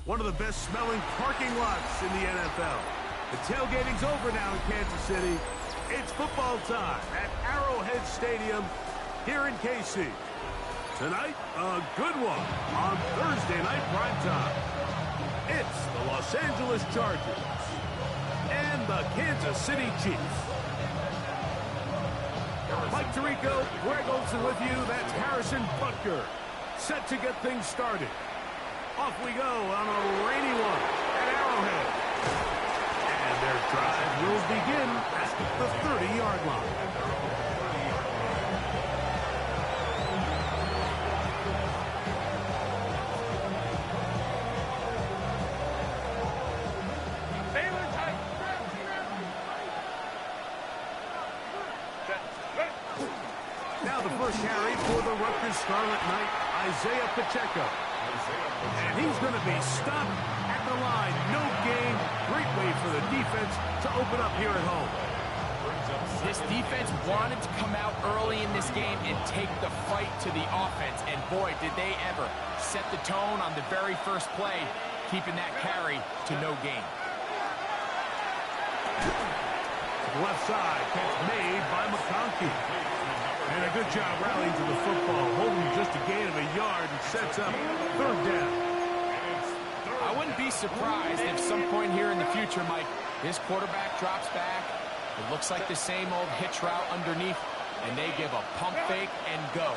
one of the best-smelling parking lots in the NFL. The tailgating's over now in Kansas City. It's football time at Arrowhead Stadium here in KC. Tonight, a good one on Thursday night primetime. It's the Los Angeles Chargers and the Kansas City Chiefs. Mike Tirico, Greg Olsen with you. That's Harrison Butker, set to get things started. Off we go on a rainy one at Arrowhead. And their drive will begin at the 30-yard line. Now the first carry for the Rutgers Scarlet Knight, Isaiah Pacheco. And he's going to be stopped at the line. No gain. Great way for the defense to open up here at home. This defense wanted to come out early in this game and take the fight to the offense. And boy, did they ever set the tone on the very first play, keeping that carry to no gain. Left side, catch made by McConkey. And a good job rallying to the football, holding just a gain of a yard and sets up third down. I wouldn't be surprised if some point here in the future, Mike, this quarterback drops back. It looks like the same old hitch route underneath, and they give a pump fake and go.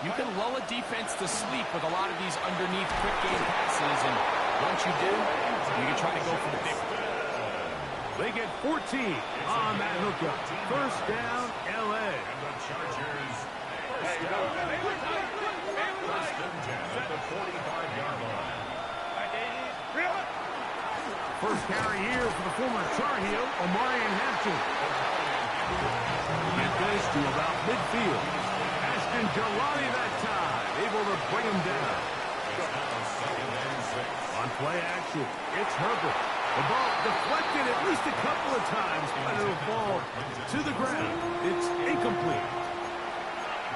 You can lull a defense to sleep with a lot of these underneath quick game passes, and once you do, you can try to go for the big one. They get 14 on that hookup. First down, L.A. And the Chargers first down. First and 10 at the 45-yard line. First carry here for the former Tar Heel, Omarion Hampton. Get this to about midfield. Ashton Jelani that time, able to bring him down. On play action, it's Herbert. The ball deflected at least a couple of times, but it'll fall to the ground. It's incomplete.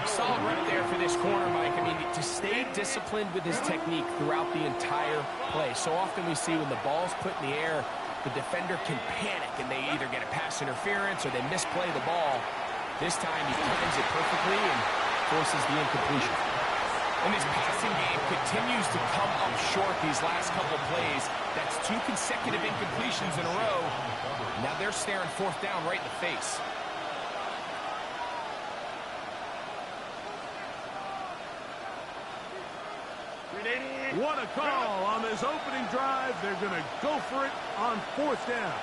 Solid right there for this corner, Mike. I mean, to stay disciplined with his technique throughout the entire play. So often we see when the ball's put in the air, the defender can panic, and they either get a pass interference or they misplay the ball. This time he times it perfectly and forces the incompletion. And this passing game continues to come up short these last couple plays. That's 2 consecutive incompletions in a row. Now they're staring fourth down right in the face. What a call on this opening drive. They're going to go for it on fourth down.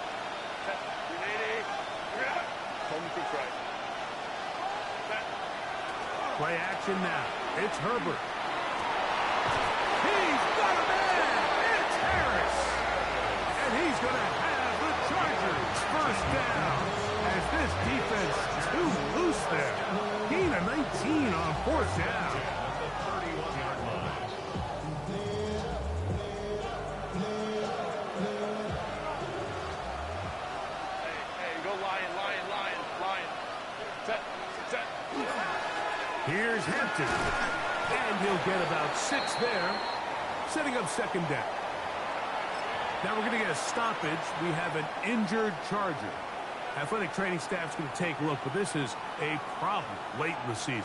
Play action now. It's Herbert. He's got a man. It's Harris. And he's going to have the Chargers first down. As this defense too loose there. Gain of 19 on fourth down. Here's Hampton, and he'll get about 6 there, setting up second down. Now we're going to get a stoppage. We have an injured Charger. Athletic training staff's going to take a look, but this is a problem late in the season.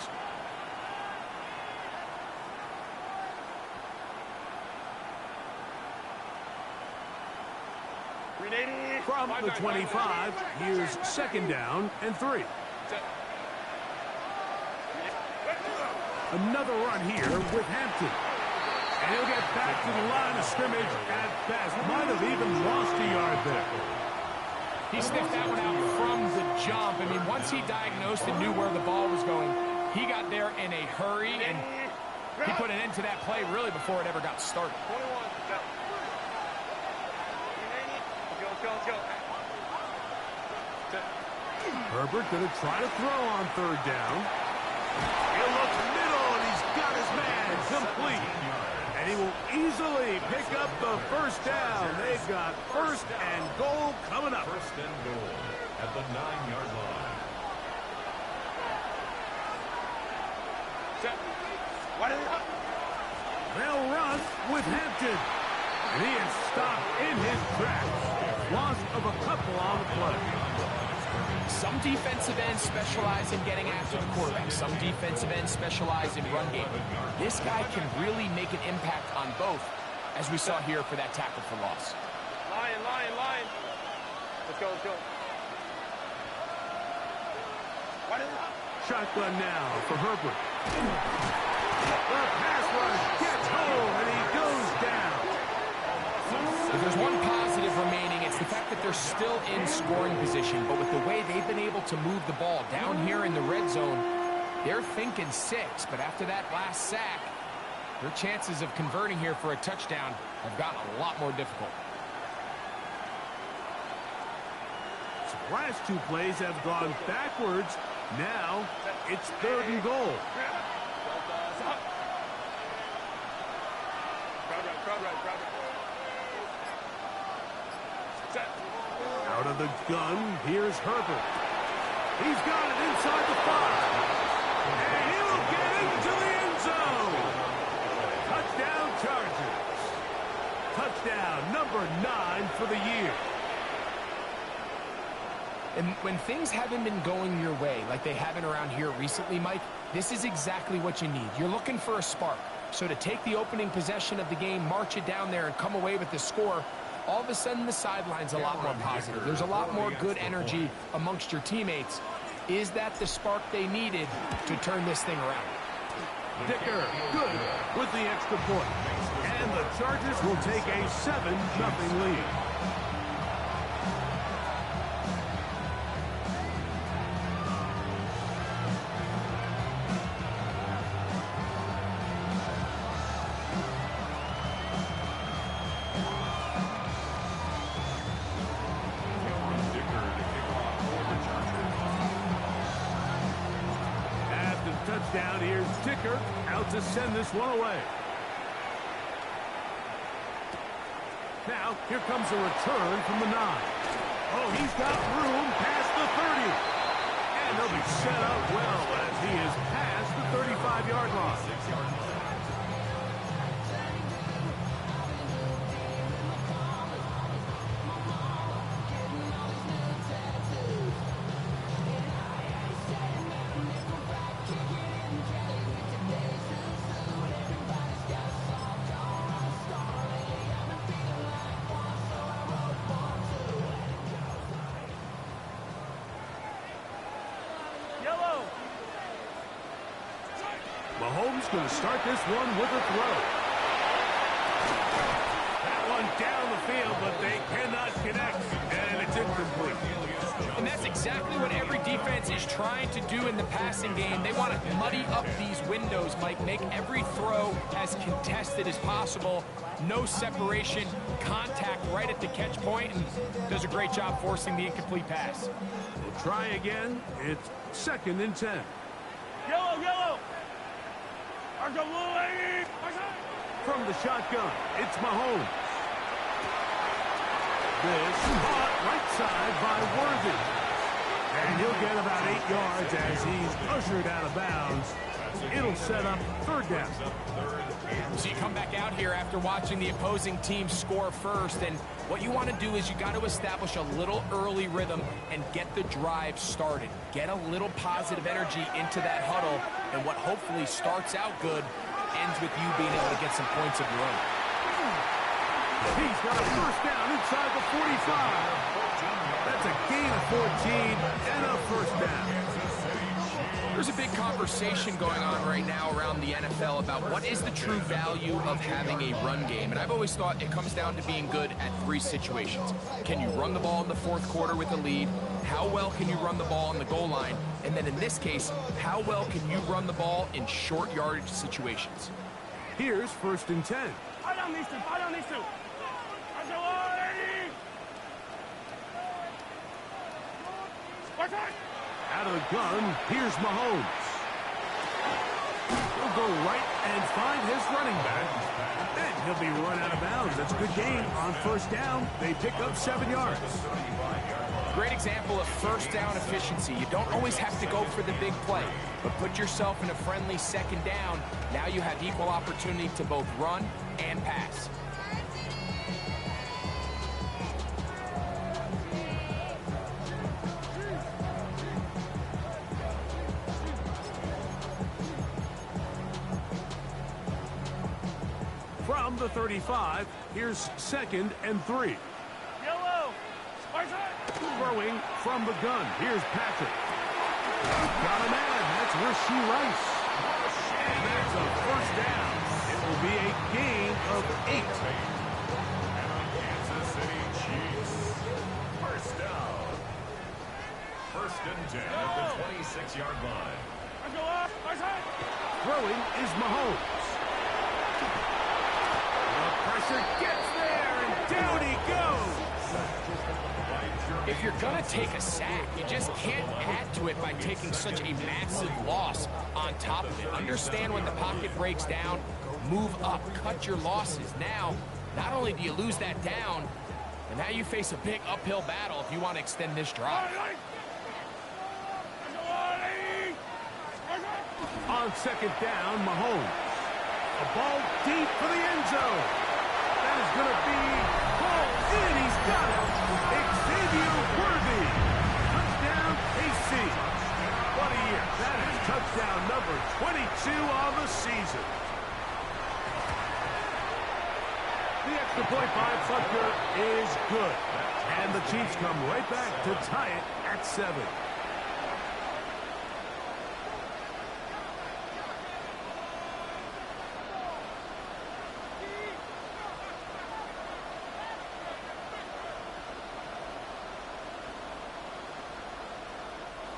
From the 25, here's second down and 3. Another run here with Hampton. And he'll get back to the line of scrimmage at best. Might have even lost a yard there. He sniffed that one out from the jump. I mean, once he diagnosed and knew where the ball was going, he got there in a hurry, and he put an end to that play really before it ever got started. Herbert going to try to throw on third down. He'll look middle, and he's got his man complete. And he will easily pick up the first down. They've got first and goal coming up. First and goal at the 9-yard line. They'll run with Hampton. And he is stopped in his tracks. Loss of a couple on the play. Some defensive ends specialize in getting after the quarterback. Some defensive ends specialize in run game. This guy can really make an impact on both, as we saw here for that tackle for loss. Lion. Let's go. Shotgun now for Herbert. The pass rush gets home, and he goes down. If there's one positive remaining, it's the fact that they're still in scoring position. But with the way they've been able to move the ball down here in the red zone, they're thinking 6. But after that last sack, their chances of converting here for a touchdown have gotten a lot more difficult. The last 2 plays have gone backwards. Now it's 3rd and goal. Out of the gun, here's Herbert. He's got it inside the 5. And he'll get into the end zone. Touchdown Chargers. Touchdown number 9 for the year. And when things haven't been going your way, like they haven't around here recently, Mike, this is exactly what you need. You're looking for a spark. So to take the opening possession of the game, march it down there, and come away with the score, all of a sudden the sideline's a lot more positive. There's a lot more good energy amongst your teammates. Is that the spark they needed to turn this thing around? Dicker, good with the extra point. And the Chargers will take a 7-0 lead. Touchdown, here's Dicker out to send this one away. Now, here comes a return from the 9. Oh, he's got room past the 30. And he'll be set up well as he is past the 35-yard line. Mahomes going to start this one with a throw. That one down the field, but they cannot connect, and it's incomplete. And that's exactly what every defense is trying to do in the passing game. They want to muddy up these windows, Mike, make every throw as contested as possible. No separation, contact right at the catch point, and does a great job forcing the incomplete pass. We'll try again. It's 2nd and 10. Yellow. From the shotgun, it's Mahomes. This caught right side by Worthy. And he'll get about 8 yards as he's ushered out of bounds. It'll set up 3rd down. So you come back out here after watching the opposing team score first, and what you want to do is you got to establish a little early rhythm and get the drive started. Get a little positive energy into that huddle, and what hopefully starts out good ends with you being able to get some points of your own. He's got a 1st down inside the 45. That's a gain of 14 and a 1st down. There's a big conversation going on right now around the NFL about what is the true value of having a run game. And I've always thought it comes down to being good at 3 situations. Can you run the ball in the 4th quarter with a lead? How well can you run the ball on the goal line? And then in this case, how well can you run the ball in short yardage situations? Here's 1st and 10. Fight on these two. Out of the gun, here's Mahomes. He'll go right and find his running back. And he'll be run out of bounds. That's a good gain on 1st down. They pick up 7 yards. Great example of 1st down efficiency. You don't always have to go for the big play, but put yourself in a friendly 2nd down. Now you have equal opportunity to both run and pass. from the 35. Here's 2nd and 3. Yellow. Throwing from the gun. Here's Patrick. Got a man. That's Rasheed Rice. And that's a first down. It will be a gain of 8. And the Kansas City Chiefs. First down. 1st and 10 at the 26-yard line. Throwing is Mahomes. The pressure gets there, and down he goes. If you're going to take a sack, you just can't add to it by taking such a massive loss on top of it. Understand when the pocket breaks down, move up, cut your losses. Now, not only do you lose that down, but now you face a big uphill battle if you want to extend this drive. On 2nd down, Mahomes. A ball deep for the end zone. That is going to be pulled in. He's got it. Xavier Worthy. Touchdown, KC. What a year. That is touchdown number 22 on the season. The extra point by Butker is good. And the Chiefs come right back to tie it at 7.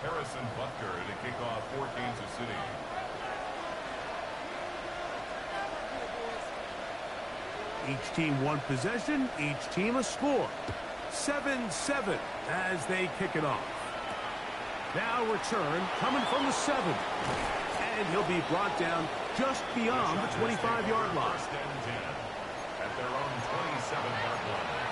Harrison Butker to kick off for Kansas City. Each team one possession, each team a score. 7-7 as they kick it off. Now return coming from the 7. And he'll be brought down just beyond the 25-yard line. 1st and 10 at their own 27-yard line.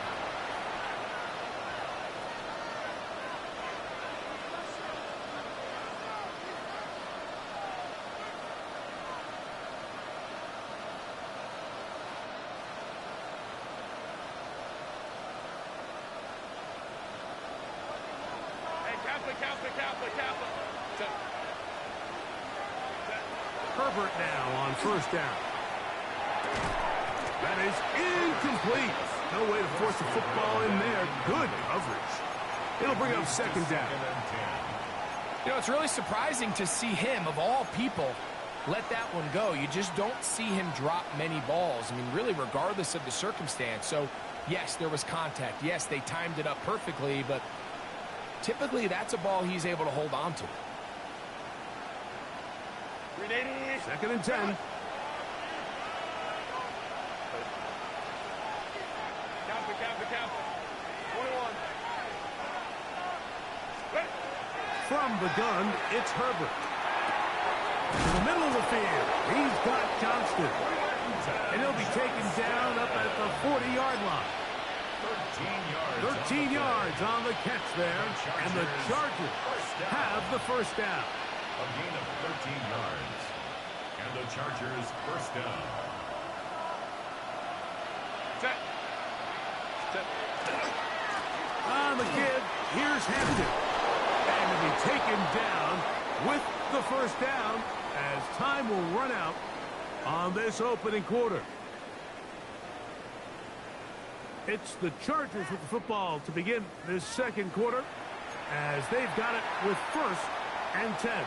Herbert now on 1st down. That is incomplete. No way to force the football in there. Good coverage. It'll bring up 2nd down. You know, it's really surprising to see him, of all people, let that one go. You just don't see him drop many balls. I mean, really, regardless of the circumstance. So, yes, there was contact. Yes, they timed it up perfectly, but typically that's a ball he's able to hold on to. 2nd and 10. Count. 21. From the gun, it's Herbert. To the middle of the field, he's got Johnston. And he'll be taken down up at the 40-yard line. 13 yards on the catch there. And the Chargers have the first down. A gain of 13 yards. And the Chargers first down. Set. On the give, here's Hampton. And to be taken down with the first down as time will run out on this opening quarter. It's the Chargers with the football to begin this 2nd quarter as they've got it with 1st and 10.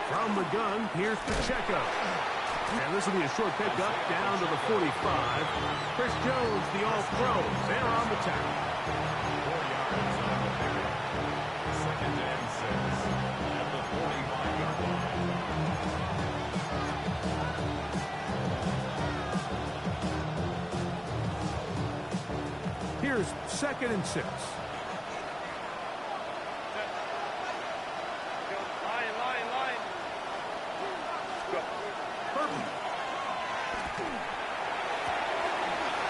From the gun, here's Pacheco. And this will be a short pickup down to the 45. Chris Jones, the all-pro, there on the tackle. 4 yards on the pickup. 2nd and 6 at the 45-yard line. Here's 2nd and 6.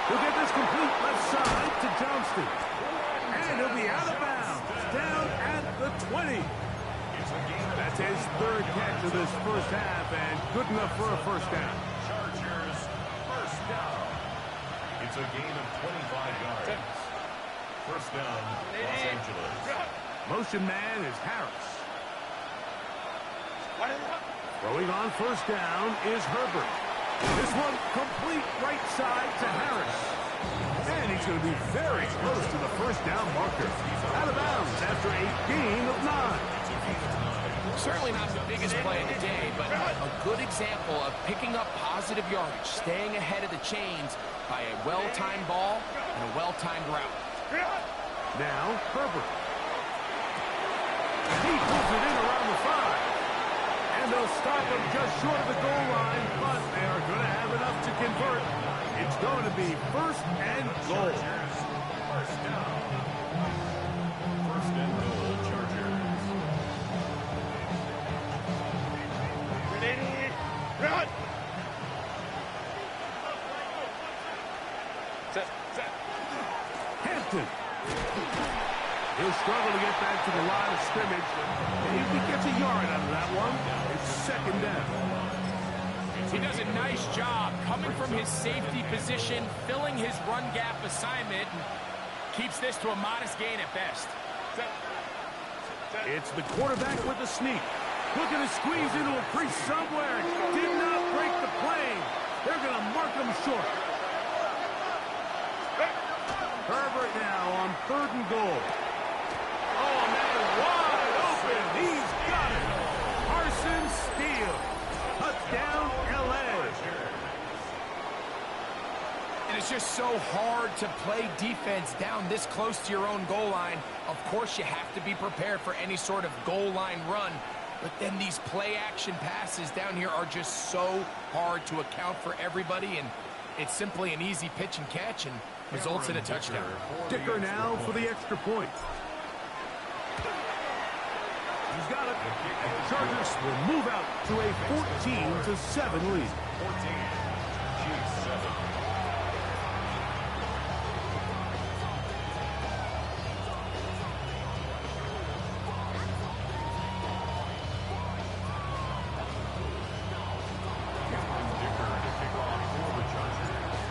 He'll get this complete left side to Johnston. And he'll be out of bounds, down at the 20. It's a game. That's his third catch of this first half, and good enough for a first down. Chargers, first down. It's a gain of 25 yards. First down, Los Angeles. Motion man is Harris. Throwing on first down is Herbert. This one complete right side to Harris. And he's going to be very close to the first down marker. Out of bounds after a gain of 9. Certainly not the biggest play of the day, but a good example of picking up positive yardage, staying ahead of the chains by a well-timed ball and a well-timed route. Now, Herbert. He pulls it in around the 5. And they'll stop him just short of the goal line, but they are going to have enough to convert. It's going to be first and goal. First down. First and goal, Chargers. Run! Set. Hampton. He'll struggle to get back to the line of scrimmage. And if he gets a yard out of that one, it's second down. He does a nice job coming from his safety position, filling his run gap assignment, and keeps this to a modest gain at best. It's the quarterback with the sneak. Looking to squeeze into a crease somewhere. Did not break the plane. They're going to mark him short. Herbert now on third and goal. Oh, man, wide open. He's got it. Carson Steele. Touchdown, L.A. And it's just so hard to play defense down this close to your own goal line. Of course, you have to be prepared for any sort of goal line run. But then these play-action passes down here are just so hard to account for everybody. And it's simply an easy pitch and catch and results in a touchdown. Dicker now for the extra point. He's got it. And the Chargers will move out to a 14-7 lead. 14, Chiefs 7.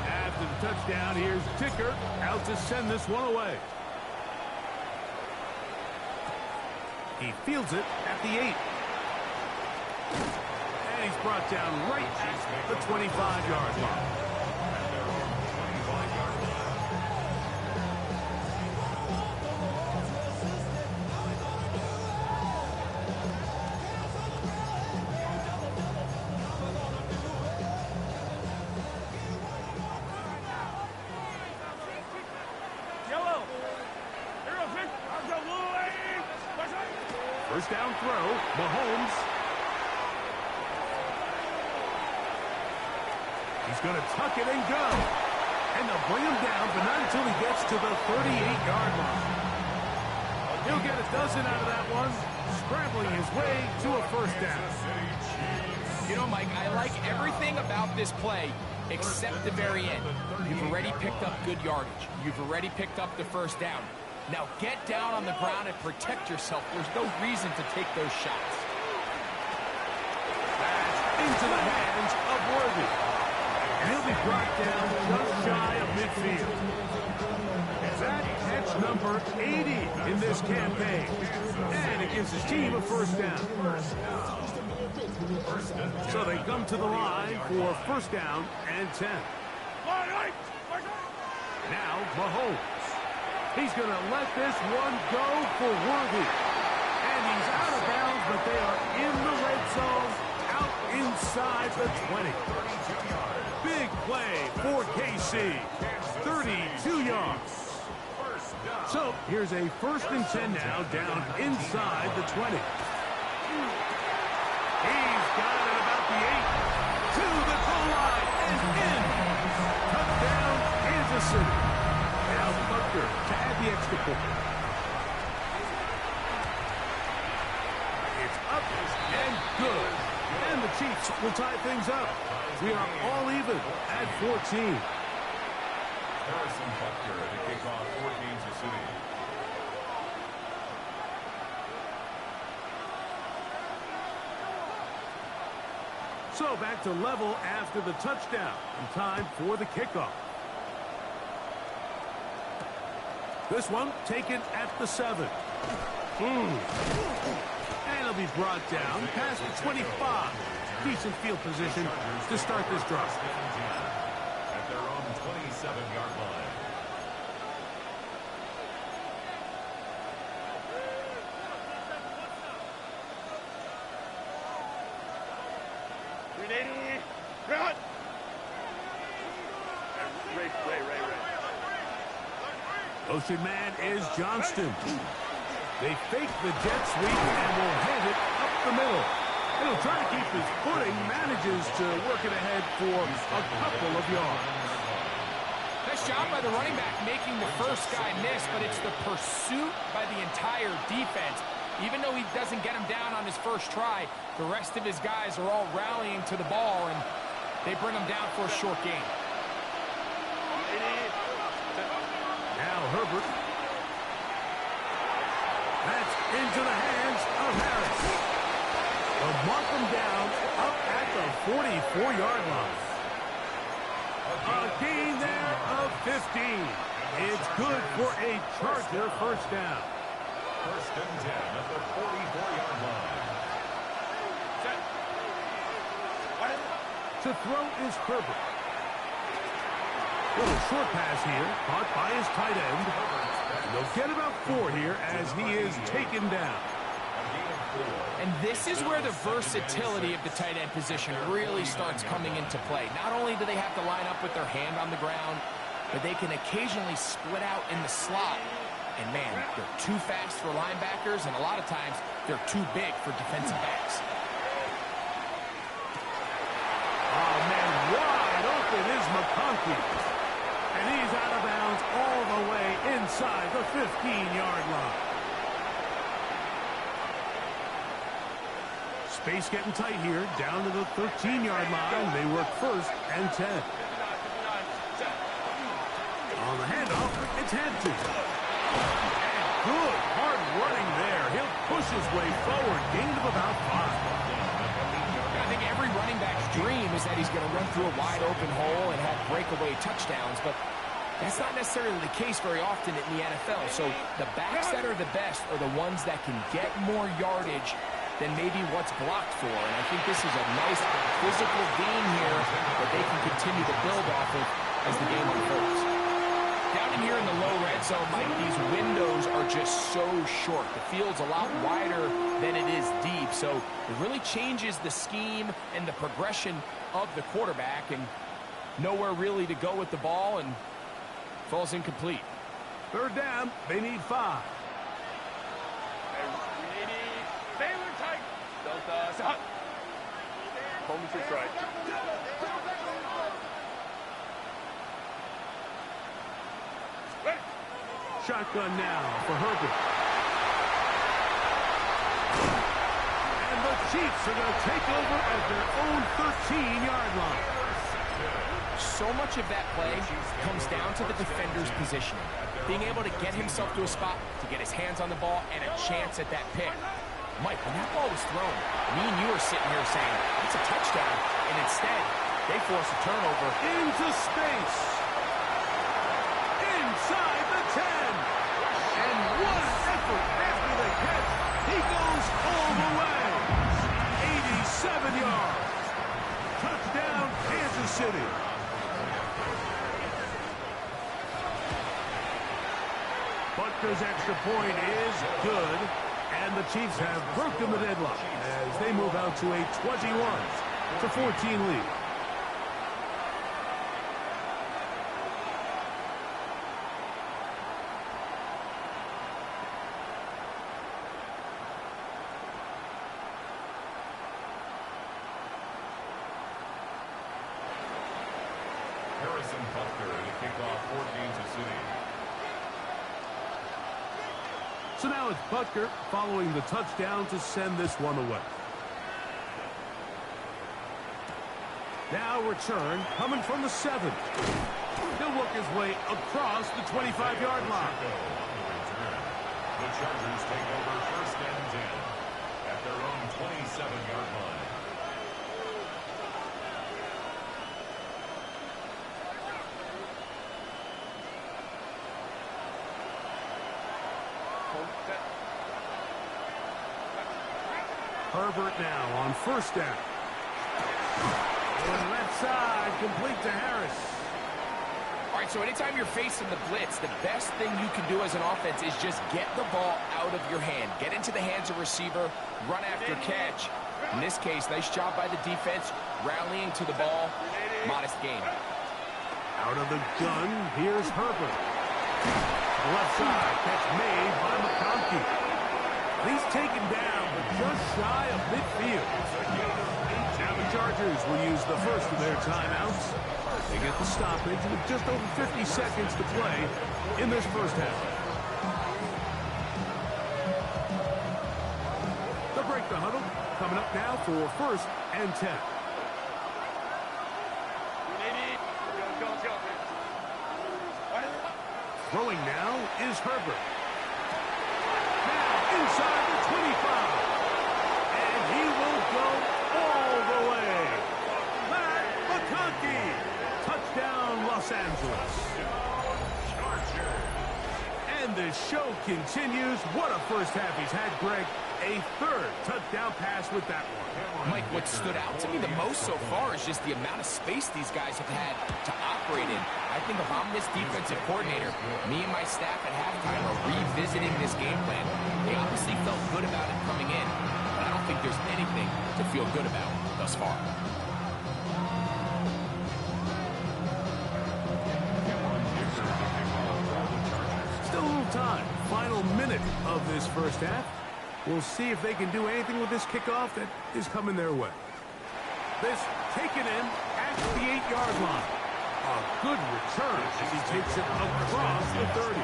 After the touchdown, here's Dicker out to send this one away. He fields it at the 8. And he's brought down right at the 25-yard line. Yellow! First down throw, Mahomes. He's going to tuck it and go. And they'll bring him down, but not until he gets to the 38-yard line. He'll get a dozen out of that one, scrambling his way to a first down. You know, Mike, I like everything about this play except the very end. You've already picked up good yardage. You've already picked up the first down. Now get down on the ground and protect yourself. There's no reason to take those shots. That's into the hands of Worthy. And he'll be brought down just shy of midfield. That catch number 80 in this campaign. And it gives his team a first down. So they come to the line for first down and 10. Now Mahomes. He's going to let this one go for Worthy. And he's out of bounds, but they are in the red zone, out inside the 20. Big play for KC. 32 yards. So here's a first and 10 now, down inside the 20. He's got it about the 8. To the goal line and in. Touchdown, Kansas City. Now Butker to add the extra point. It's up and good. And the Chiefs will tie things up. We are all even at 14. Harrison Butker to kick off for Kansas City. So back to level after the touchdown. And time for the kickoff. This one taken at the 7. And it'll be brought down past the 25. Decent field position to start this drive. At their own 27-yard line. Run! Motion man is Johnston. They fake the jet sweep and will hand it up the middle. He'll try to keep his footing, manages to work it ahead for a couple of yards. Nice job by the running back making the first guy miss, but it's the pursuit by the entire defense. Even though he doesn't get him down on his first try, the rest of his guys are all rallying to the ball, and they bring him down for a short gain. Now Herbert. That's into the hands of Harris. They'll mark him down up at the 44-yard line. A gain there of 15. It's good for a Charger first down. First and 10 at the 44-yard line. To throw is Herbert. Little short pass here, caught by his tight end. And they'll get about 4 here as he is taken down. And this is where the versatility of the tight end position really starts coming into play. Not only do they have to line up with their hand on the ground, but they can occasionally split out in the slot. And man, they're too fast for linebackers, and a lot of times they're too big for defensive backs. Oh man, wide open is McConkey. And he's out of bounds all the way inside the 15-yard line. Space getting tight here, down to the 13-yard line. They work first and 10. On the handoff, it's Hampton. Good, hard running there. He'll push his way forward, gain of about 5. I think every running back's dream is that he's going to run through a wide open hole and have breakaway touchdowns, but that's not necessarily the case very often in the NFL. So the backs that are the best are the ones that can get more yardage than maybe what's blocked for. And I think this is a nice physical gain here that they can continue to build off of as the game unfolds. Down in here in the low red zone, Mike, these windows are just so short. The field's a lot wider than it is deep, so it really changes the scheme and the progression of the quarterback, and nowhere really to go with the ball, and falls incomplete. Third down, they need 5. Home to strike. Shotgun now for Herbert. And the Chiefs are going to take over at their own 13-yard line. So much of that play comes down to the defender's positioning. Being able to get himself to a spot, to get his hands on the ball, and a chance at that pick. Mike, when that ball was thrown, me and you were sitting here saying, it's a touchdown, and instead, they force a turnover. Into space. Inside the 10. And what an effort after the catch. He goes all the way. 87 yards. Touchdown, Kansas City. Butker's extra point is good. And the Chiefs have broken the deadlock as they move out to a 21-14 lead. Harrison Butker to kick off for Kansas City. So now it's Butker following the touchdown to send this one away. Now return coming from the 7. He'll work his way across the 25-yard line. The Chargers take over first and 10 at their own 27-yard line. Herbert now on first down. And left side, complete to Harris. All right, so anytime you're facing the blitz, the best thing you can do as an offense is just get the ball out of your hand. Get into the hands of receiver, run after catch. In this case, nice job by the defense, rallying to the ball. Modest gain. Out of the gun, here's Herbert. Left side, catch made by McConkey. He's taken down, but just shy of midfield. Now the Chargers will use the first of their timeouts. They get the stoppage with just over 50 seconds to play in this first half. They'll break the huddle. Coming up now for first and 10. Throwing now is Herbert. Now inside the 25. And he will go all the way. Matt McConkey. Touchdown, Los Angeles. And the show continues. What a first half he's had, Greg. A third touchdown pass with that one. Mike, what stood out to me the most so far is just the amount of space these guys have had to operate in. I think if I'm this defensive coordinator, me and my staff at halftime are revisiting this game plan. They obviously felt good about it coming in, but I don't think there's anything to feel good about thus far. Still a little time. Final minute of this first half. We'll see if they can do anything with this kickoff that is coming their way. This taken in at the 8-yard line. A good return as he takes it across the 30.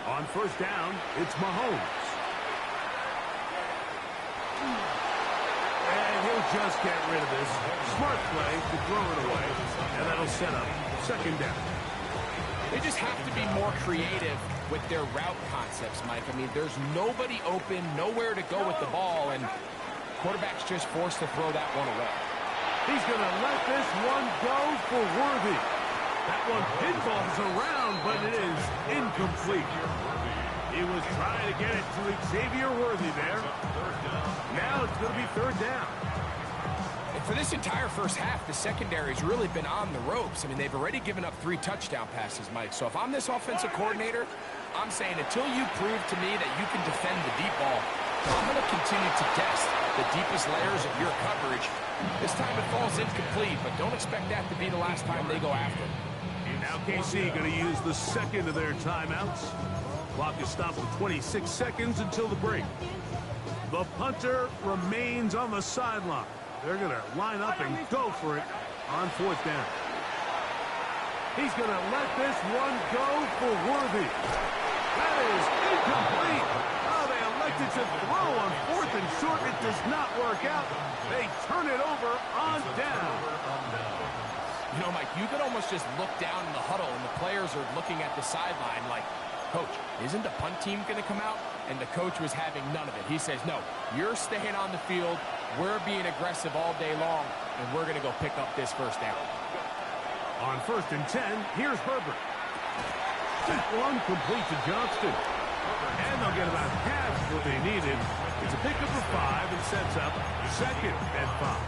On first down, it's Mahomes. And he'll just get rid of this. Smart play to throw it away. And that'll set up second down. They just have to be more creative with their route concepts, Mike. I mean, there's nobody open, nowhere to go with the ball, and quarterback's just forced to throw that one away. He's going to let this one go for Worthy. That one pinballs around, but it is incomplete. He was trying to get it to Xavier Worthy there. Now it's going to be third down. And for this entire first half, the secondary's really been on the ropes. I mean, they've already given up 3 touchdown passes, Mike. So if I'm this offensive coordinator, I'm saying until you prove to me that you can defend the deep ball, I'm going to continue to test the deepest layers of your coverage. This time it falls incomplete, but don't expect that to be the last time they go after it. Now KC going to use the second of their timeouts. Clock is stopped with 26 seconds until the break. The punter remains on the sideline. They're going to line up and go for it on fourth down. He's going to let this one go for Worthy. That is incomplete. Oh, they elected to throw on fourth and short. It does not work out. They turn it over on down. You know, Mike, you could almost just look down in the huddle, and the players are looking at the sideline like, Coach, isn't the punt team going to come out? And the coach was having none of it. He says, no, you're staying on the field. We're being aggressive all day long, and we're going to go pick up this first down. On first and 10, here's Herbert. That one complete to Johnston. And they'll get about half what they needed. It's a pickup of 5 and sets up second and 5.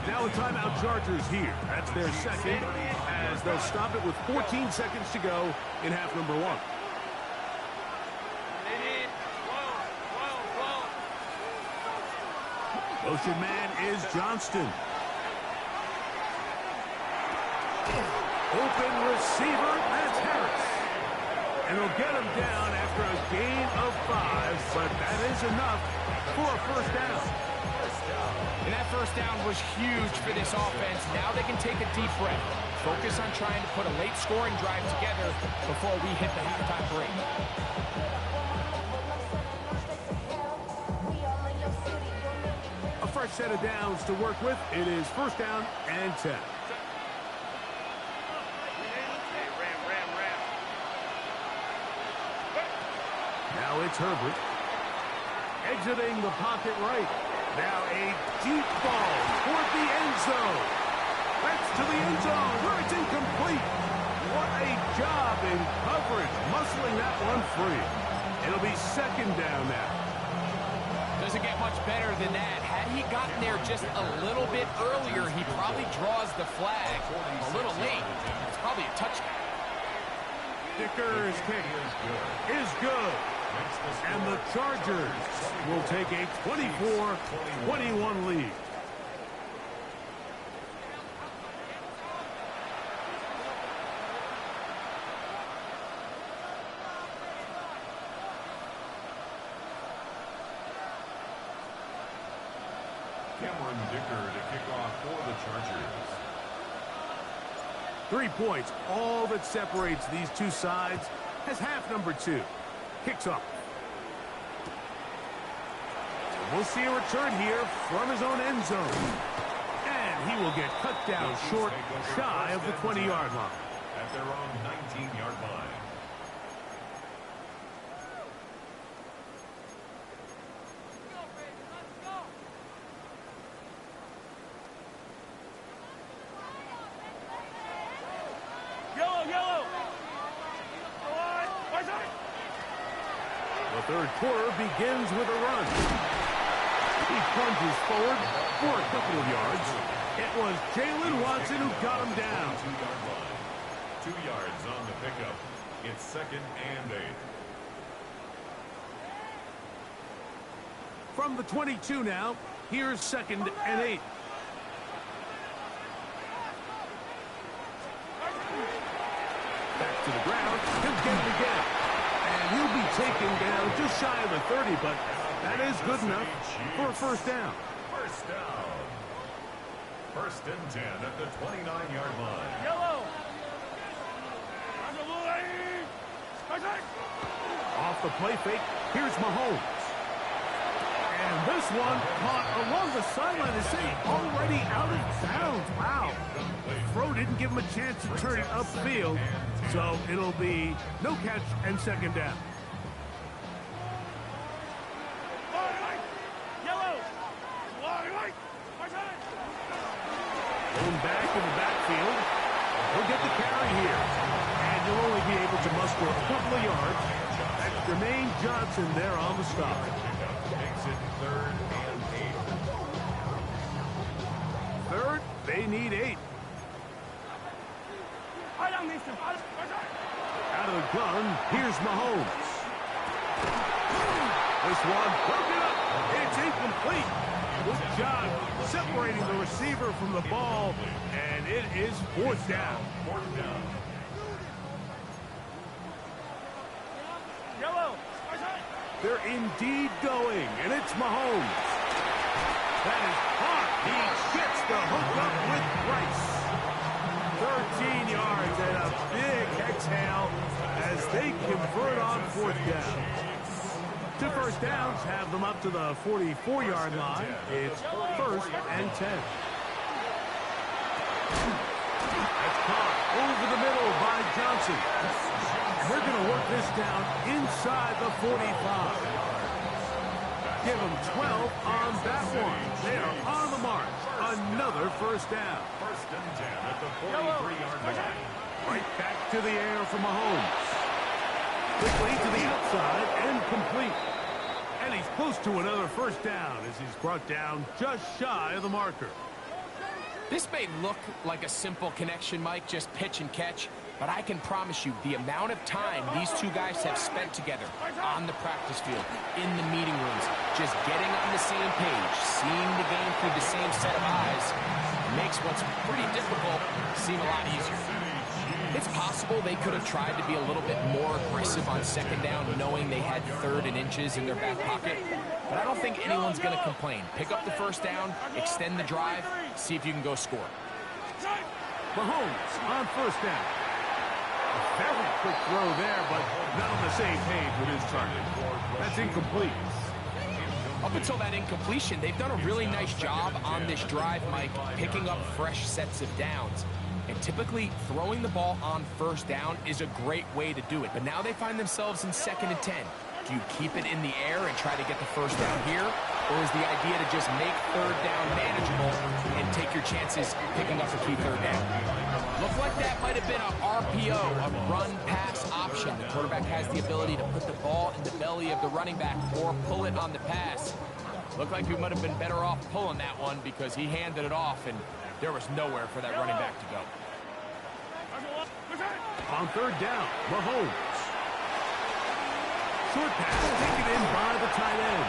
Now a timeout Chargers here. That's their second as they'll stop it with 14 seconds to go in half number 1. Motion man is Johnston. Open receiver, that's Harris. And he'll get him down after a gain of 5, but that is enough for a first down. And that first down was huge for this offense. Now they can take a deep breath. Focus on trying to put a late scoring drive together before we hit the halftime break. A fresh set of downs to work with. It is first down and 10. it's Herbert. Exiting the pocket right. Now a deep ball toward the end zone. That's to the end zone where it's incomplete. What a job in coverage, muscling that one free. It'll be second down now. Doesn't get much better than that. Had he gotten there just a little bit earlier, he probably draws the flag. A little late. It's probably a touchdown. Dicker's kick is good. And the Chargers will take a 24-21 lead. Cameron Dicker to kick off for the Chargers. 3 points, all that separates these two sides, has half number 2. Kicks off. We'll see a return here from his own end zone. And he will get cut down short, shy of the 20-yard line. At their own 19-yard line. Yellow. The third quarter begins with a run. He plunges forward for a couple of yards. It was Jalen Watson who got him down. 2-yard line. 2 yards on the pickup. It's 2nd and 8. From the 22 now, here's 2nd and 8. Back to the ground. He'll get it again. And he'll be taken down just shy of the 30, but that is good enough for a first down. First down. 1st and 10 at the 29-yard line. Yellow. Off the play fake, here's Mahomes. And this one caught along the sideline. Is already out of bounds. Wow. The throw didn't give him a chance to turn it upfield, so it'll be no catch and 2nd down. Going back in the backfield. He'll get the carry here. And he'll only be able to muster a couple of yards. That's Jermaine Johnson there on the stop. Makes it 3rd and 8. Third, they need 8. Out of the gun, here's Mahomes. This one broken up. It's incomplete. Good job separating the receiver from the ball, and it is 4th down. 4th down. Yellow. They're indeed going, and it's Mahomes. That is hot. He gets the hook up with Price. 13 yards and a big exhale as they convert on 4th down. 2 first downs have them up to the 44-yard line. It's 1st and 10. That's caught over the middle by Johnson. They're going to work this down inside the 45. Give them 12 on that one. They are on the march. Another first down. 1st and 10 at the 43-yard line. Right back to the air for Mahomes. Quickly to the outside and complete. And he's close to another first down as he's brought down just shy of the marker. This may look like a simple connection, Mike, just pitch and catch, but I can promise you the amount of time these two guys have spent together on the practice field, in the meeting rooms, just getting on the same page, seeing the game through the same set of eyes, makes what's pretty difficult seem a lot easier. It's possible they could have tried to be a little bit more aggressive on 2nd down, knowing they had 3rd and inches in their back pocket. But I don't think anyone's going to complain. Pick up the first down, extend the drive, see if you can go score. Mahomes on first down. A very quick throw there, but not on the same page with his target. That's incomplete. Up until that incompletion, they've done a really nice job on this drive, Mike, picking up fresh sets of downs. And typically, throwing the ball on first down is a great way to do it. But now they find themselves in 2nd and 10. Do you keep it in the air and try to get the first down here? Or is the idea to just make third down manageable and take your chances picking up a key third down? Looked like that might have been a RPO, a run-pass option. The quarterback has the ability to put the ball in the belly of the running back or pull it on the pass. Looked like he might have been better off pulling that one because he handed it off, and there was nowhere for that running back to go. On third down, Mahomes. Short pass taken in by the tight end.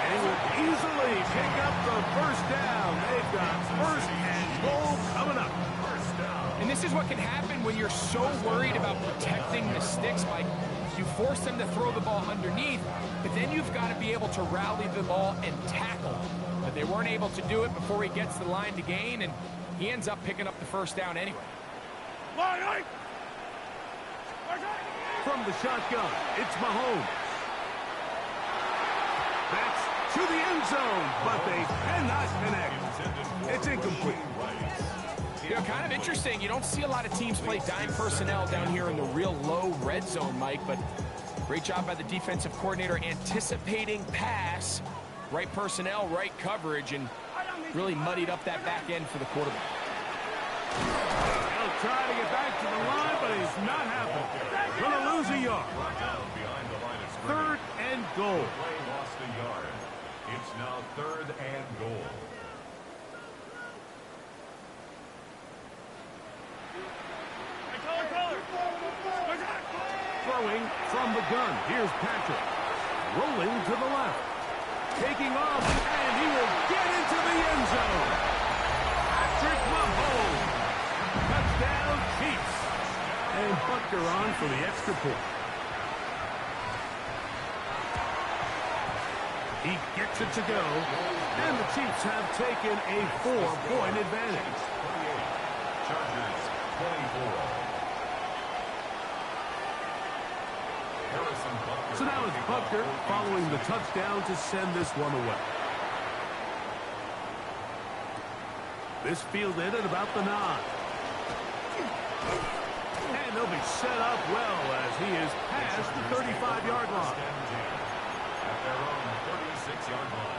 And he will easily pick up the first down. They've got first and goal coming up. First down. And this is what can happen when you're so worried about protecting the sticks, Mike. You force them to throw the ball underneath, but then you've got to be able to rally the ball and tackle. But they weren't able to do it before he gets the line to gain, and he ends up picking up the first down anyway. From the shotgun, it's Mahomes. That's to the end zone, but they cannot connect. It's incomplete. You know, kind of interesting. You don't see a lot of teams play dime personnel down here in the real low red zone, Mike, but great job by the defensive coordinator anticipating pass, right personnel, right coverage, and really muddied up that back end for the quarterback. He'll try to get back to the line, but he's not happening. Going to lose a yard. Third and goal. Play lost a yard. It's now third and goal. Throwing from the gun. Here's Patrick. Rolling to the left. Taking off, and he will get into the end zone. Patrick Mahomes. Touchdown, Chiefs. And Butker on for the extra point. He gets it to go. And the Chiefs have taken a 4-point advantage. 28. Chargers 24. So now it's Butker following the touchdown to send this one away. This fielded at about the 9. And they'll be set up well as he is past the 35-yard line. At their own 36-yard line.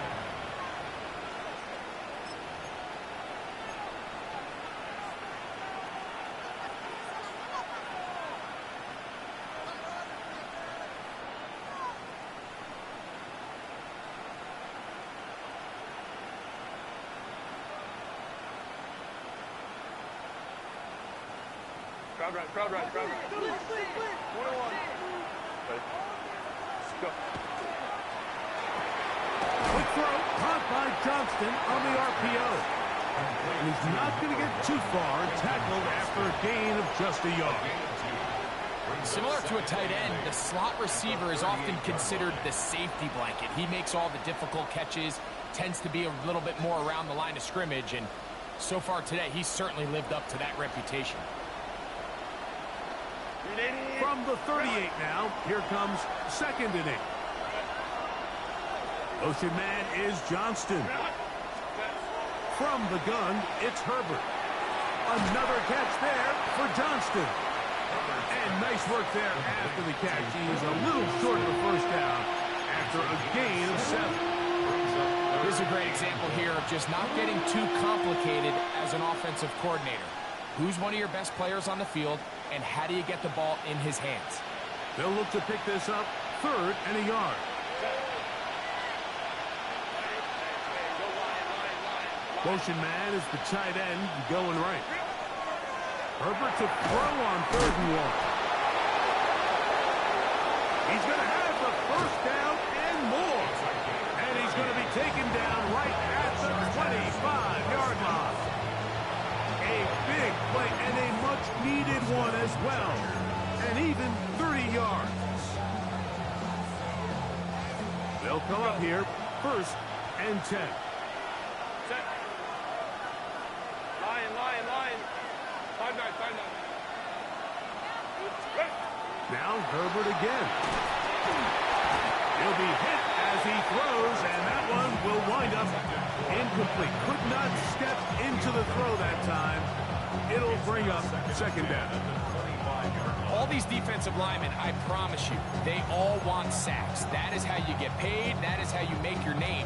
Crowd right. 21. Let's go. Quick throw, caught by Johnston on the RPO. And he's not going to get too far, tackled after a gain of just a yard. Similar to a tight end, the slot receiver is often considered the safety blanket. He makes all the difficult catches, tends to be a little bit more around the line of scrimmage, and so far today, he's certainly lived up to that reputation. From the 38 now, here comes second and 8. Motion man is Johnston. From the gun, it's Herbert. Another catch there for Johnston. And nice work there after the catch. He is a little short of the first down after a gain of 7. This is a great example here of just not getting too complicated as an offensive coordinator. Who's one of your best players on the field, and how do you get the ball in his hands? They'll look to pick this up, third and a yard. Motion man is the tight end going right. Herbert to throw on third and 1. He's going to have the first down and more. And he's going to be taken down right at the 25-yard line. A big play and a much-needed one as well. And even 30 yards. They'll come up here, first and 10. Set. Line. 5-9. Now Herbert again. He'll be hit as he throws, and that one will wind up incomplete. Could not step into the throw that time. It'll bring up second down. all these defensive linemen, I promise you, they all want sacks. That is how you get paid. That is how you make your name.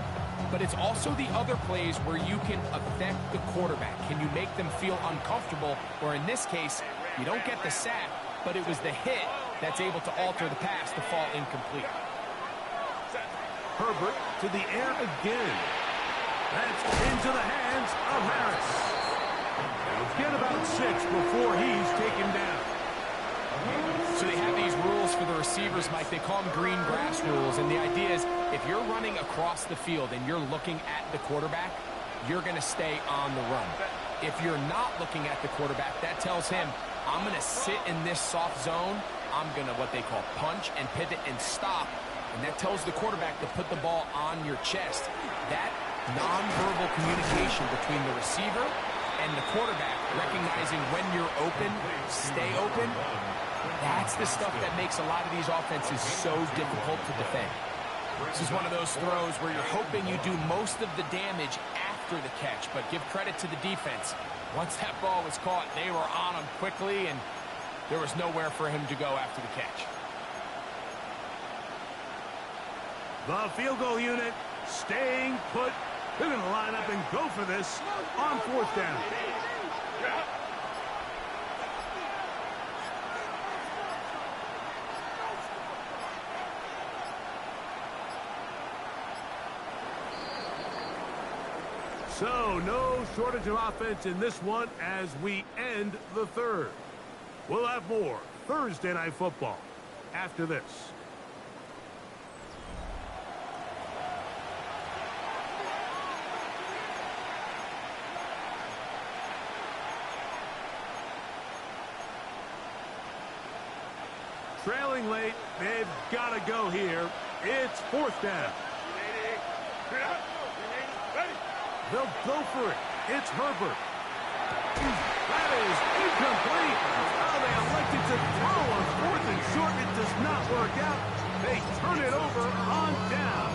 But it's also the other plays where you can affect the quarterback. Can you make them feel uncomfortable? Or in this case, you don't get the sack, but it was the hit that's able to alter the pass to fall incomplete. Herbert to the air again. That's into the hands of Harris. They'll get about 6 before he's taken down. So they have these rules for the receivers, Mike. They call them green grass rules. And the idea is if you're running across the field and you're looking at the quarterback, you're going to stay on the run. If you're not looking at the quarterback, that tells him, I'm going to sit in this soft zone. I'm going to what they call punch and pivot and stop. And that tells the quarterback to put the ball on your chest. That nonverbal communication between the receiver and the quarterback, recognizing when you're open, stay open, that's the stuff that makes a lot of these offenses so difficult to defend. This is one of those throws where you're hoping you do most of the damage after the catch, but give credit to the defense. Once that ball was caught, they were on him quickly, and there was nowhere for him to go after the catch. The field goal unit staying put. They're going to line up and go for this on 4th down. So, no shortage of offense in this one as we end the 3rd. We'll have more Thursday Night Football after this. Trailing late, they've got to go here. It's 4th down. They'll go for it. It's Herbert. That is incomplete. Oh, they elected to throw on 4th and short. It does not work out. They turn it over on down.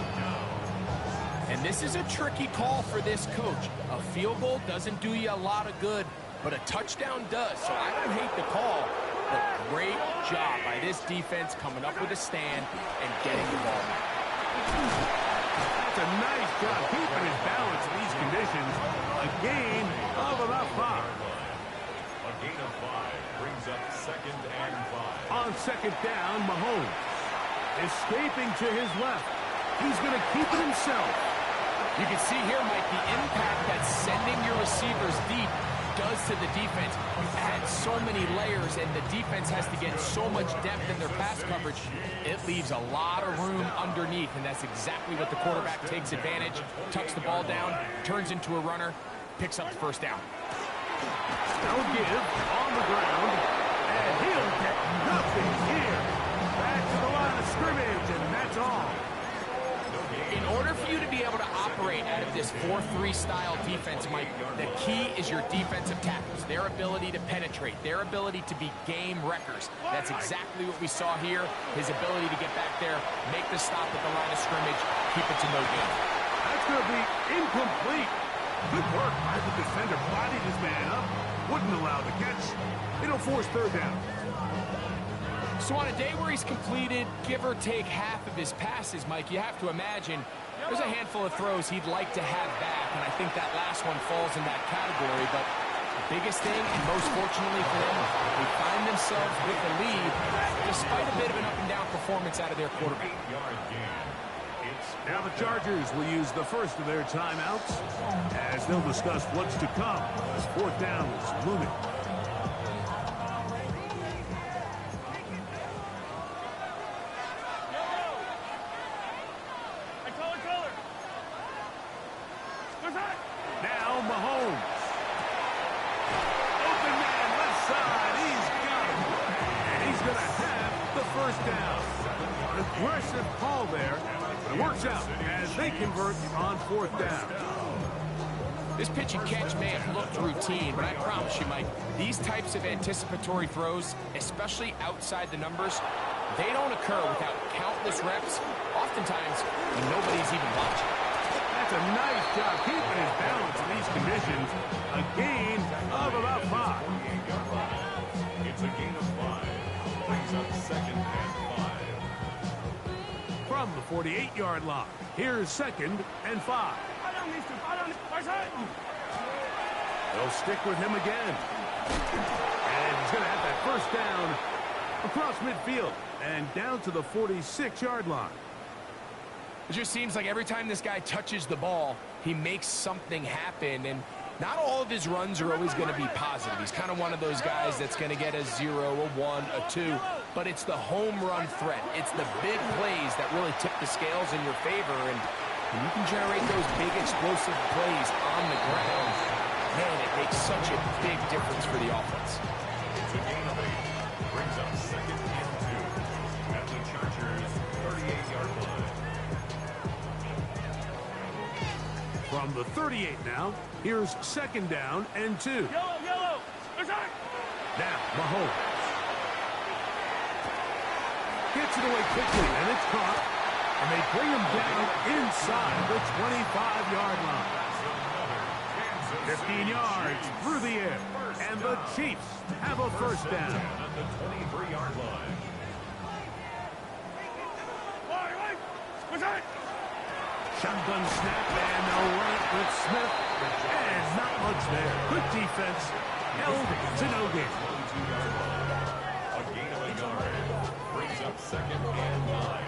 And this is a tricky call for this coach. A field goal doesn't do you a lot of good, but a touchdown does. So I don't hate the call, but great job by this defense coming up with a stand and getting the ball back. That's a nice job keeping his balance in these conditions. A gain of about 5. A gain of 5 brings up 2nd and 5. On 2nd down, Mahomes escaping to his left. He's going to keep it himself. You can see here, Mike, the impact that sending your receivers deep does to the defense. You add so many layers, and the defense has to get so much depth in their pass coverage. It leaves a lot of room underneath, and that's exactly what the quarterback takes advantage, tucks the ball down, turns into a runner, picks up the 1st down. No give on the ground, and he'll get nothing here. Back to the line of scrimmage, and that's all. In order for you to be able to operate out of this 4-3 style defense, Mike, the key is your defensive tackles, their ability to penetrate, their ability to be game wreckers. That's exactly what we saw here, his ability to get back there, make the stop at the line of scrimmage, keep it to no gain. That's going to be incomplete. Good work by the defender. Bodied his man up, wouldn't allow the catch. It'll force 3rd down. So on a day where he's completed, give or take half of his passes, Mike, you have to imagine there's a handful of throws he'd like to have back, and I think that last one falls in that category. But the biggest thing, and most fortunately for them, they find themselves with the lead despite a bit of an up-and-down performance out of their quarterback. Now the Chargers will use the first of their timeouts as they'll discuss what's to come as 4th down is looming. Now Mahomes. Open man left side. He's got him. And he's going to have the 1st down. An aggressive call there. But it works out as they convert on 4th down. This pitch and catch may have looked routine, but I promise you, Mike, these types of anticipatory throws, especially outside the numbers, they don't occur without countless reps, oftentimes when nobody's even watching. That's a nice job keeping his balance in these conditions. A gain of about 5. It's a gain of 5. from the 48-yard line. Here's 2nd and 5. They'll stick with him again. And he's going to have that first down across midfield and down to the 46-yard line. It just seems like every time this guy touches the ball, he makes something happen, and not all of his runs are always going to be positive. He's kind of one of those guys that's going to get a 0, a 1, a 2, but it's the home run threat. It's the big plays that really tip the scales in your favor, and when you can generate those big explosive plays on the ground, man, it makes such a big difference for the offense. It's a gain of 8. Brings up 2nd and 2 at the Chargers' 38-yard line. From the 38 now, here's 2nd down and 2. Yellow. Attack. Now, Mahomes. Gets it away quickly, and it's caught. And they bring him down inside the 25-yard line. 15 yards through the air. And the Chiefs have a first down. At the 23-yard line. Attack. Shotgun snap, and they'll run it with Smith. And not much there. Good defense. Held to no gain. 22-yard line. A gain of a yard. Brings up 2nd and 9.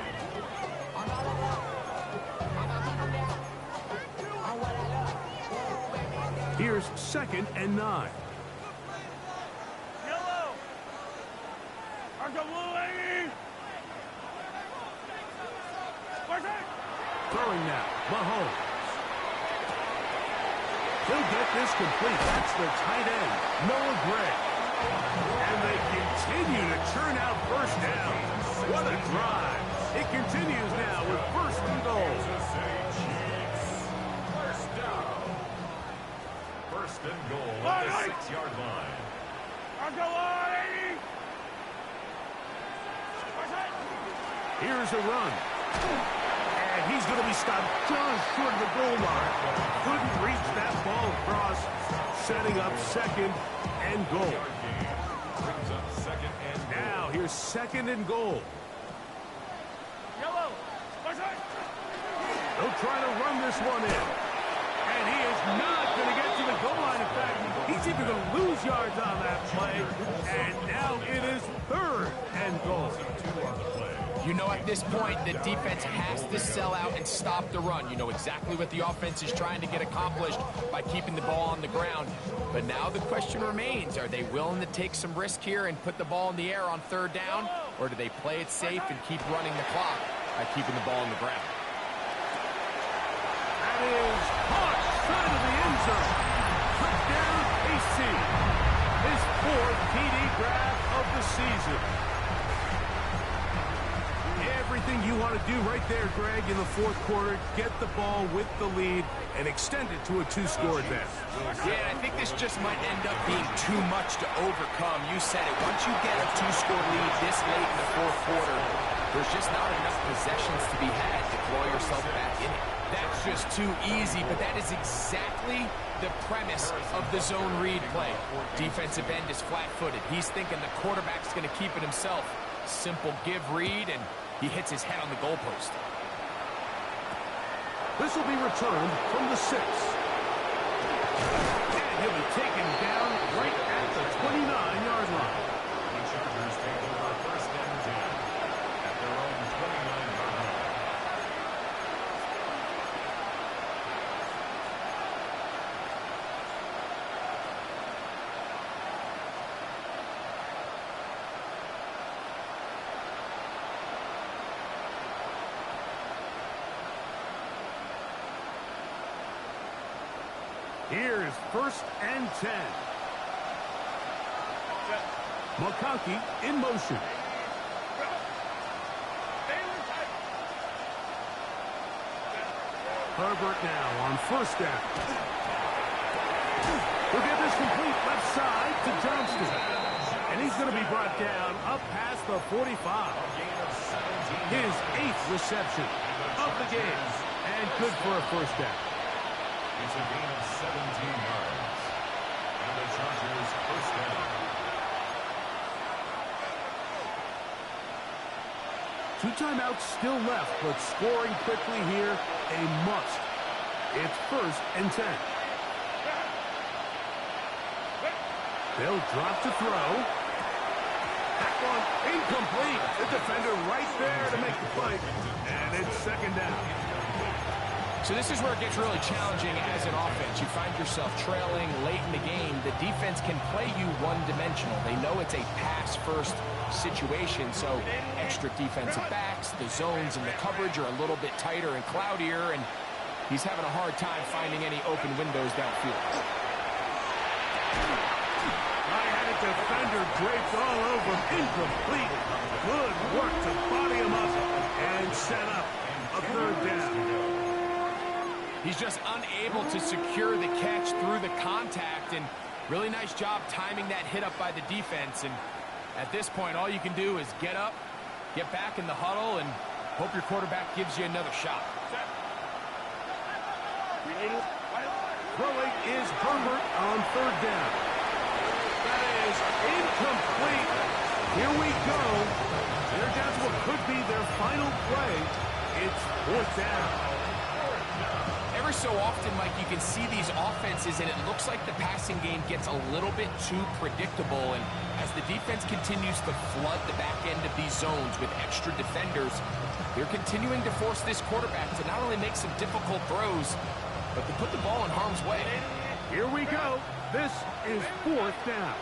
Here's 2nd and 9. Yellow. Arkabuhi. Attack. Throwing now, Mahomes. He'll get this complete. That's the tight end, Noah Gray. And they continue to churn out first down. What a drive. It continues now with 1st and goal. First down. 1st and goal at the 6-yard line. Arkabuhi. Here's a run. And he's going to be stopped just short of the goal line. Couldn't reach that ball across, setting up 2nd and goal. Brings up 2nd and goal. Now here's 2nd and goal. Yellow. Attack. They'll try to run this one in. And he is not going to get to the goal line. In fact, he's even going to lose yards on that play. And now it is 3rd and goal. You know, at this point, the defense has to sell out and stop the run. You know exactly what the offense is trying to get accomplished by keeping the ball on the ground. But now the question remains, are they willing to take some risk here and put the ball in the air on 3rd down? Or do they play it safe and keep running the clock by keeping the ball on the ground? That is caught side of the end zone. Touchdown, KC. His 4th TD grab of the season. Everything you want to do right there, Greg, in the 4th quarter, get the ball with the lead and extend it to a 2-score advantage. Yeah, I think this just might end up being too much to overcome. You said it. Once you get a 2-score lead this late in the 4th quarter, there's just not enough possessions to be had to claw yourself back in it. That's just too easy, but that is exactly the premise of the zone read play. Defensive end is flat-footed. He's thinking the quarterback's going to keep it himself. Simple give read, and he hits his head on the goalpost. This will be returned from the 6. And he'll be taken down right at the 29-yard line. The Chargers take over 1st and 10 at their own 29-yard line. Here's 1st and 10. McConkey in motion. Herbert now on 1st down. We'll get this complete left side to Johnston. And he's going to be brought down up past the 45. His 8th reception of the game. And good for a first down. It's a gain of 17 yards. And the Chargers first down. 2 timeouts still left, but scoring quickly here, a must. It's 1st and 10. They'll drop to throw. That one incomplete. The defender right there to make the play. And it's 2nd down. So this is where it gets really challenging as an offense. You find yourself trailing late in the game. The defense can play you one-dimensional. They know it's a pass-first situation, so extra defensive backs, the zones and the coverage are a little bit tighter and cloudier, and he's having a hard time finding any open windows downfield. I had a defender draped all over him. Incomplete. Good work to body him up and set up a 3rd down. He's just unable to secure the catch through the contact, and really nice job timing that hit up by the defense. And at this point, all you can do is get up, get back in the huddle, and hope your quarterback gives you another shot. Throwing is Herbert on 3rd down. That is incomplete. Here we go. They're down to what could be their final play. It's 4th down. Every so often, Mike, you can see these offenses, and it looks like the passing game gets a little bit too predictable. And as the defense continues to flood the back end of these zones with extra defenders, they're continuing to force this quarterback to not only make some difficult throws, but to put the ball in harm's way. Here we go. This is 4th down.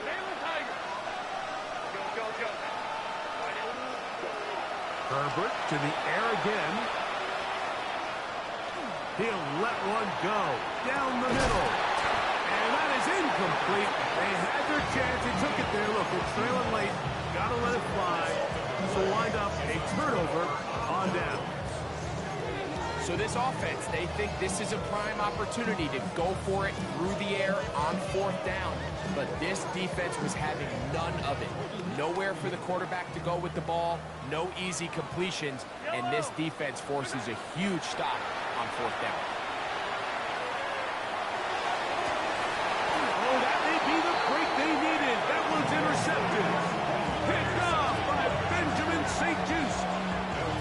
Herbert to the air again. He'll let one go down the middle. And that is incomplete. They had their chance. They took it there. Look, they're trailing late. Got to let it fly. So wind up a turnover on down. So this offense, they think this is a prime opportunity to go for it through the air on 4th down. But this defense was having none of it. Nowhere for the quarterback to go with the ball, no easy completions, and this defense forces a huge stop on 4th down. Oh, that may be the break they needed. That one's intercepted. Picked off by Benjamin St. Just.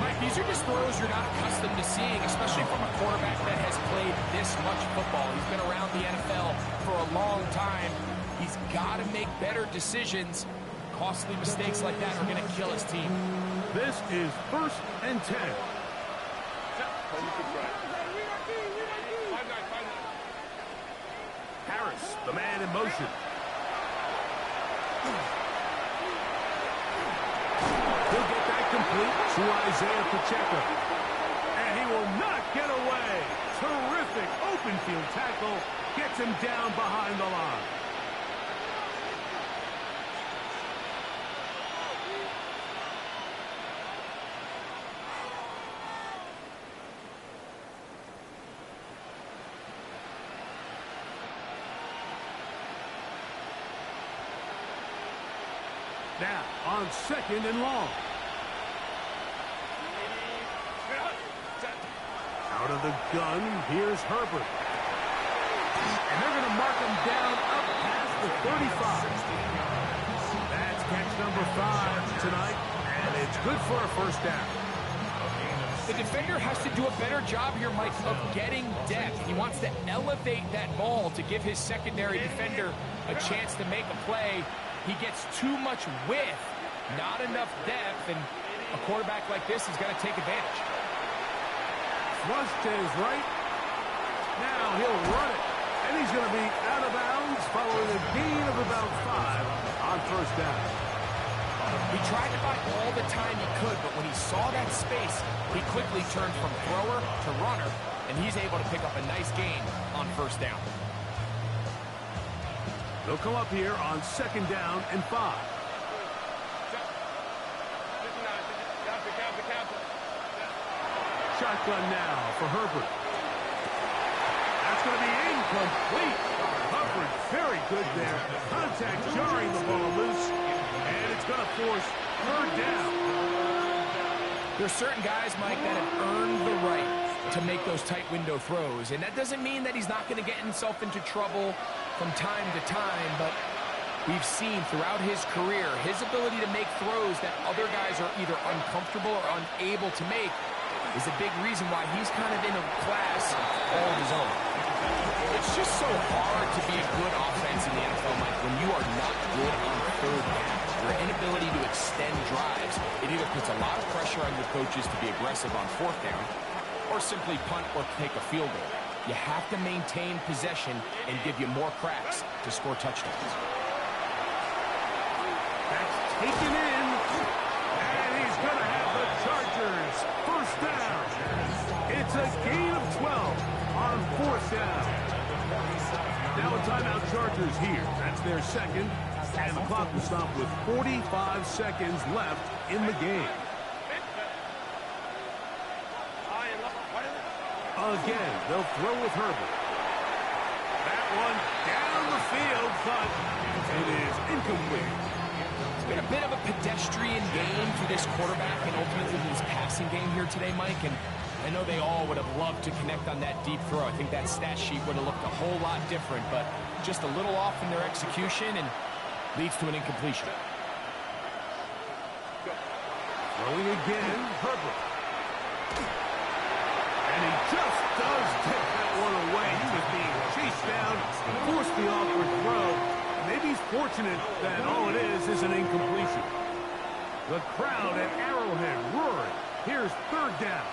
Mike, these are just throws you're not accustomed to seeing, especially from a quarterback that has played this much football. He's been around the NFL for a long time. He's got to make better decisions. Costly mistakes like that are going to kill his team. This is 1st and 10. Harris, the man in motion. He'll get that complete to Isaiah Pacheco. And he will not get away. Terrific open field tackle. Gets him down behind the line. Now, on 2nd and long. Out of the gun, here's Herbert. And they're going to mark him down up past the 35. That's catch number 5 tonight, and it's good for a 1st down. The defender has to do a better job here, Mike, of getting depth. He wants to elevate that ball to give his secondary defender a chance to make a play. He gets too much width, not enough depth, and a quarterback like this is going to take advantage. Flush to his right. Now he'll run it. And he's going to be out of bounds following a gain of about 5 on 1st down. He tried to buy all the time he could, but when he saw that space, he quickly turned from thrower to runner, and he's able to pick up a nice gain on 1st down. They'll come up here on 2nd down and 5. Shotgun now for Herbert. That's going to be incomplete. Hubbard very good there. Contact jarring the ball loose. And it's going to force 3rd down. There's certain guys, Mike, that have earned the right to make those tight window throws. And that doesn't mean that he's not going to get himself into trouble from time to time, but We've seen throughout his career his ability to make throws that other guys are either uncomfortable or unable to make is a big reason why he's kind of in a class all of his own. It's just so hard to be a good offense in the NFL, Mike, when you are not good on third down. Your inability to extend drives, it either puts a lot of pressure on your coaches to be aggressive on fourth down or simply punt or take a field goal. You have to maintain possession and give you more cracks to score touchdowns. That's taken in, and he's going to have the Chargers first down. It's a gain of 12 on fourth down. Now a timeout Chargers here. That's their second, and the clock will stop with 45 seconds left in the game. Again, they'll throw with Herbert. That one down the field, but it is incomplete. It's been a bit of a pedestrian game for this quarterback and ultimately his passing game here today, Mike. And I know they all would have loved to connect on that deep throw. I think that stat sheet would have looked a whole lot different, but just a little off in their execution and leads to an incompletion. Throwing again, Herbert. And he just does take that one away. He was being chased down and forced the awkward throw. Maybe he's fortunate that all it is an incompletion. The crowd at Arrowhead roaring. Here's third down.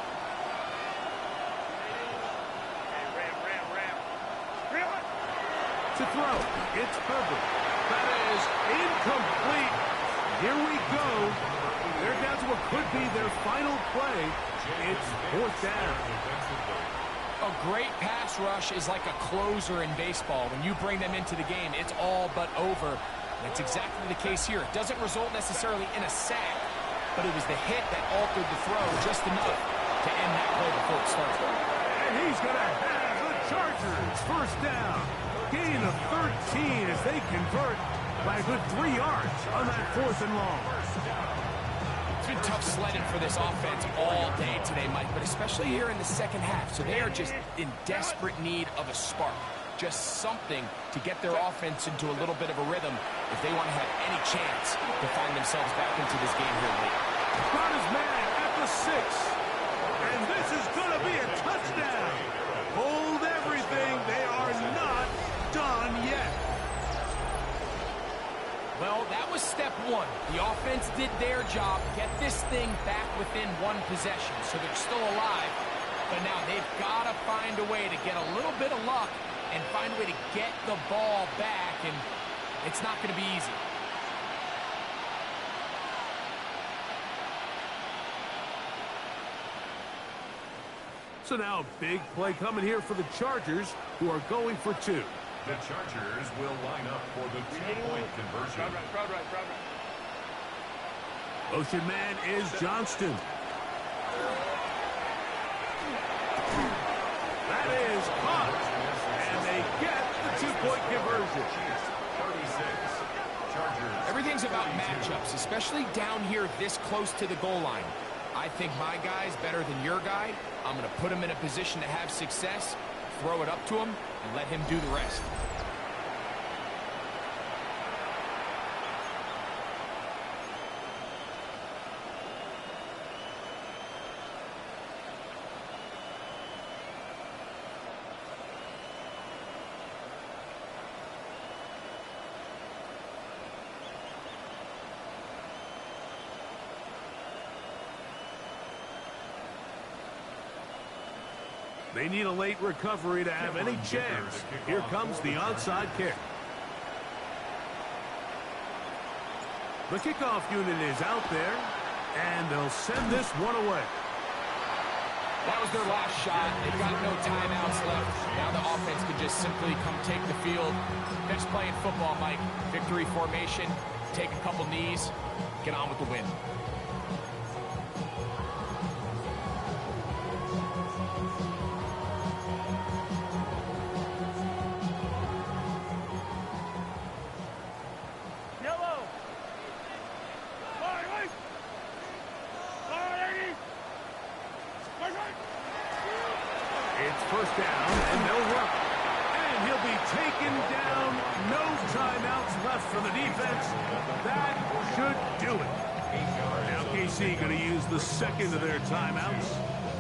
To throw, it's Herbert. That is incomplete. Here we go. They're down to what could be their final play. It's fourth down. A great pass rush is like a closer in baseball. When you bring them into the game, it's all but over. That's exactly the case here. It doesn't result necessarily in a sack, but it was the hit that altered the throw just enough to end that play before it started. And he's going to have the Chargers first down. Gain of 13 as they convert by a good 3 yards on that fourth and long. It's been tough sledding for this offense all day today, Mike, but especially here in the second half. So they are just in desperate need of a spark, just something to get their offense into a little bit of a rhythm if they want to have any chance to find themselves back into this game here late. Got his man at the 6. And this is going to be a touchdown. Hold everything. They are not done yet. Well, that was step one. The offense did their job, get this thing back within one possession, so they're still alive. But now they've got to find a way to get a little bit of luck and find a way to get the ball back, and it's not going to be easy. So now a big play coming here for the Chargers, who are going for 2. The Chargers will line up for the 2-point conversion. Motion man is Johnston. That is caught. And they get the 2-point conversion. 36. Chargers. Everything's about matchups, especially down here this close to the goal line. I think my guy's better than your guy. I'm going to put him in a position to have success, throw it up to him, and let him do the rest. They need a late recovery to have any chance. Here comes the onside kick. The kickoff unit is out there, and they'll send this one away. That was their last shot. They've got no timeouts left. Now the offense can just simply come take the field. They're just playing football, Mike. Victory formation, take a couple knees, get on with the win. It's first down, and they'll run. And And he'll be taken down. No timeouts left for the defense. That should do it. Now KC going to use the second of their timeouts.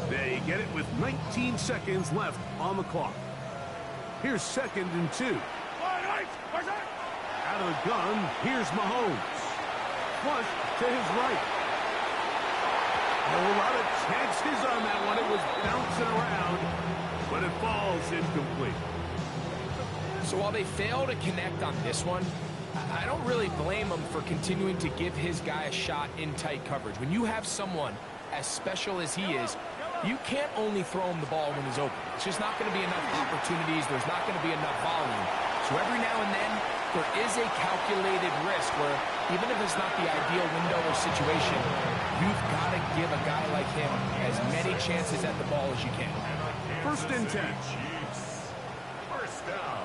They get it with 19 seconds left on the clock. Here's 2nd and 2. Out of the gun, here's Mahomes. Flush to his right. A lot of chances on that one. It was bouncing around, but it falls incomplete. So while they fail to connect on this one, I don't really blame him for continuing to give his guy a shot in tight coverage. When you have someone as special as he is, you can't only throw him the ball when he's open. It's just not going to be enough opportunities. There's not going to be enough volume. So every now and then, there is a calculated risk where even if it's not the ideal window or situation, you've got to give a guy like him as many chances at the ball as you can. 1st and 10. First down.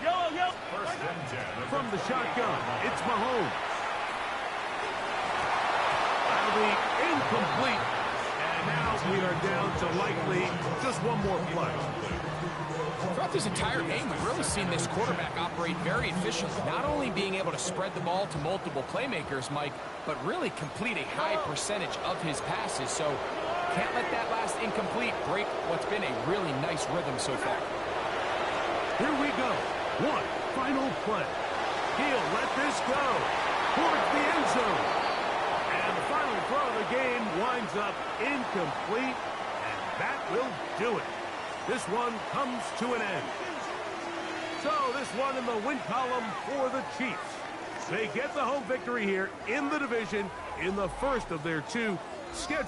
Yellow. First and 10. From the shotgun, it's Mahomes. That'll be incomplete. And now we are down to likely just one more play. Throughout this entire game, we've really seen this quarterback operate very efficiently. Not only being able to spread the ball to multiple playmakers, Mike, but really complete a high percentage of his passes. So can't let that last incomplete break what's been a really nice rhythm so far. Here we go. One final play. He'll let this go towards the end zone. And the final throw of the game winds up incomplete, and that will do it. This one comes to an end. So this one in the win column for the Chiefs. They get the home victory here in the division in the first of their 2 scheduled